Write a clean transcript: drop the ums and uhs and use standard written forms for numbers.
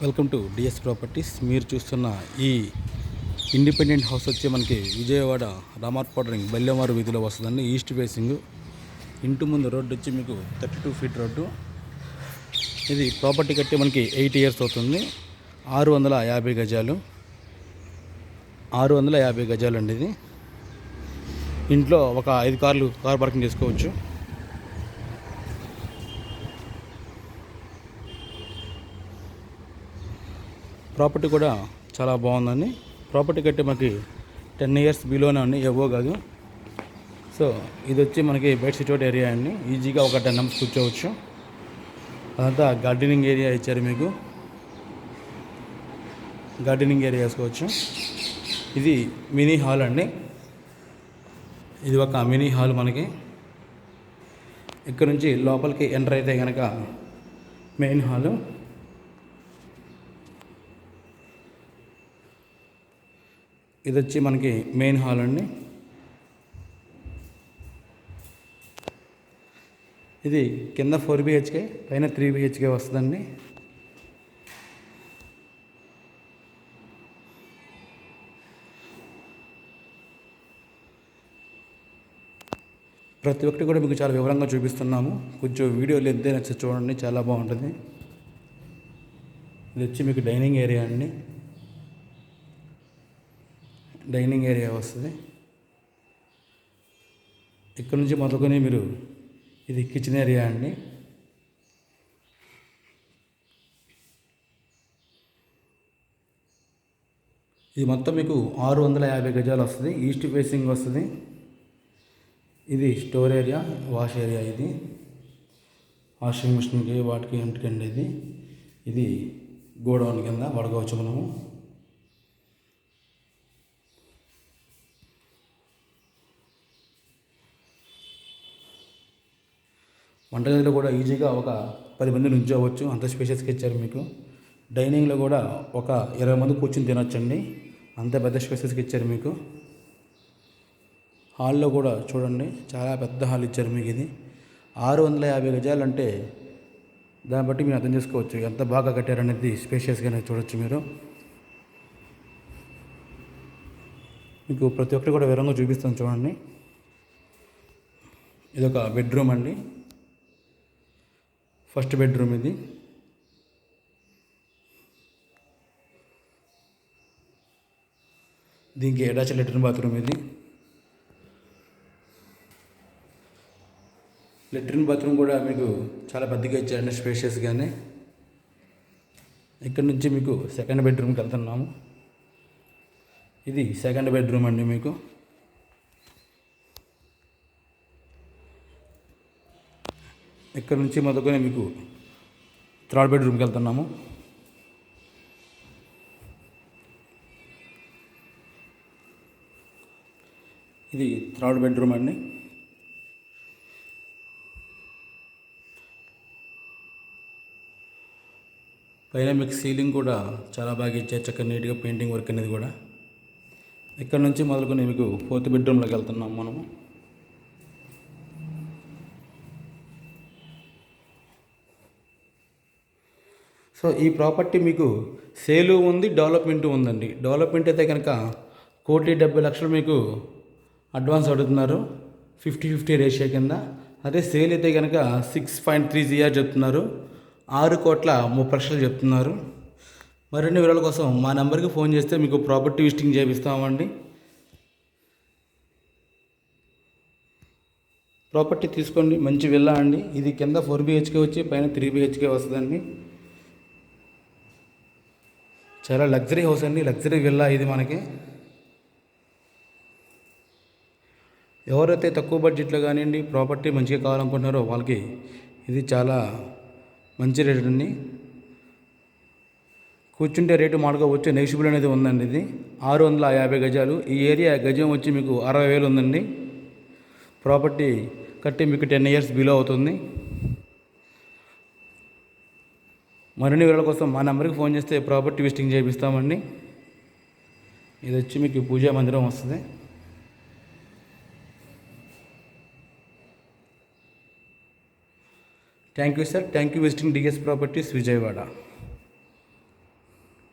Welcome to DS properties. మీరు చూస్తున్న ఈ ఇండిపెండెంట్ హౌస్ వచ్చి మనకి విజయవాడ రామార్పాడు రింగ్ బల్లేమారు వీధిలో వస్తుందండి. East facing. ఇంటి ముందు రోడ్డు వచ్చి మీకు 32 ఫీట్ రోడ్డు. ఇది ప్రాపర్టీ కట్టి మనకి 8 ఇయర్స్ అవుతుంది. 650 గజాలు. 650 గజాలు అండి ఇది. ఇంట్లో ఒక 5 కార్లు కార్ పార్కింగ్ చేసుకోవచ్చు. ప్రాపర్టీ కూడా చాలా బాగుందండి. ప్రాపర్టీ కట్టి మనకి 10 ఇయర్స్ బిలోనే అండి, ఎవో కాదు. సో ఇది వచ్చి మనకి బయట సిట్అవుట్ ఏరియా అండి. ఈజీగా ఒక 10 మెంబర్స్ కూర్చోవచ్చు. అదంతా గార్డెనింగ్ ఏరియా ఇచ్చారు మీకు. గార్డెనింగ్ ఏరియా వేసుకోవచ్చు. ఇది మినీ హాల్ అండి. ఇది ఒక మినీ హాల్ మనకి. ఇక్కడ నుంచి లోపలికి ఎంటర్ అయితే కనుక మెయిన్ హాలు. ఇది వచ్చి మనకి మెయిన్ హాల్ అండి. ఇది కింద 4 BHK, పైన 3 BHK వస్తుందండి. ప్రతి ఒక్కటి కూడా మీకు చాలా వివరంగా చూపిస్తున్నాము. కొంచెం వీడియో లెంత్ నచ్చి చూడండి, చాలా బాగుంటుంది. ఇది వచ్చి మీకు డైనింగ్ ఏరియా అండి. డైనింగ్ ఏరియా వస్తుంది. ఇక్కడ నుంచి మొదలుకొని మీరు ఇది కిచెన్ ఏరియా అండి. ఇది మొత్తం మీకు 650 గజాలు వస్తుంది. ఈస్ట్ ఫేసింగ్ వస్తుంది. ఇది స్టోర్ ఏరియా, వాష్ ఏరియా. ఇది వాషింగ్ మిషన్కి వాటికి ఇంటికండి. ఇది గోడౌన్ కింద వాడుకోవచ్చు మనము. వంటగదిలో కూడా ఈజీగా ఒక 10 మంది నుంచోవచ్చు, అంత స్పేషియస్గా ఇచ్చారు మీకు. డైనింగ్లో కూడా ఒక 20 మంది కూర్చొని తినొచ్చండి, అంత పెద్ద స్పేషియస్గా ఇచ్చారు మీకు. హాల్లో కూడా చూడండి, చాలా పెద్ద హాల్ ఇచ్చారు మీకు. ఇది 650 గజాలు అంటే దాన్ని బట్టి మీరు అర్థం చేసుకోవచ్చు ఎంత బాగా కట్టారనేది. స్పేషియస్గానే చూడొచ్చు మీరు. మీకు ప్రతి ఒక్కటి కూడా వివరంగా చూపిస్తాను చూడండి. ఇది ఒక బెడ్రూమ్ అండి. ఫస్ట్ బెడ్రూమ్ ఇది. దీనికి అటాచ్ లెట్రిన్ బాత్రూమ్. ఇది లెట్రిన్ బాత్రూమ్ కూడా మీకు చాలా పెద్దగా ఇచ్చారండి, స్పేషియస్గానే. ఇక్కడ నుంచి మీకు సెకండ్ బెడ్రూమ్కి వెళ్తున్నాము. ఇది సెకండ్ బెడ్రూమ్ అండి మీకు. ఇక్కడ నుంచి మొదలుకొని మీకు థర్డ్ బెడ్రూమ్కి వెళ్తున్నాము. ఇది థర్డ్ బెడ్రూమ్ అండి. పైన మీకు సీలింగ్ కూడా చాలా బాగా ఇచ్చారు, చక్కగా నీట్గా పెయింటింగ్ వర్క్ అనేది కూడా. ఇక్కడ నుంచి మొదలుకొని మీకు ఫోర్త్ బెడ్రూమ్లోకి వెళ్తున్నాము మనము. సో ఈ ప్రాపర్టీ మీకు సేలు ఉంది, డెవలప్మెంట్ ఉందండి. డెవలప్మెంట్ అయితే కనుక 1,70,00,000 మీకు అడ్వాన్స్ అడుగుతున్నారు, 50-50 రేషియో కింద. అదే సేల్ అయితే కనుక 6.3 CR చెప్తున్నారు, 6,30,00,000 చెప్తున్నారు. మరిన్ని వివరాల కోసం మా నెంబర్కి ఫోన్ చేస్తే మీకు ప్రాపర్టీ విజిటింగ్ చేపిస్తామండి. ప్రాపర్టీ తీసుకోండి, మంచి విల్లా అండి. ఇది కింద 4 BHK వచ్చి పైన 3 BHK వస్తుందండి. చాలా లగ్జరీ హౌస్ అండి, లగ్జరీ విల్లా ఇది మనకి. ఎవరైతే తక్కువ బడ్జెట్లో కానివ్వండి ప్రాపర్టీ మంచిగా కావాలనుకుంటున్నారో వాళ్ళకి ఇది చాలా మంచి రేట్ అండి. కూర్చుంటే రేటు మాడుకోవచ్చు, నెగిషిబుల్ అనేది ఉందండి. ఇది 650 గజాలు. ఈ ఏరియా గజం వచ్చి మీకు 60,000 ఉందండి. ప్రాపర్టీ కట్టి మీకు 10 ఇయర్స్ బిలో అవుతుంది. మరిన్ని వివరాల కోసం మా నెంబర్కి ఫోన్ చేస్తే ప్రాపర్టీ విజిటింగ్ చేపిస్తామండి. ఇది వచ్చి మీకు పూజా మందిరం వస్తుంది. Thank you sir. Thank you visiting DS properties Vijayawada.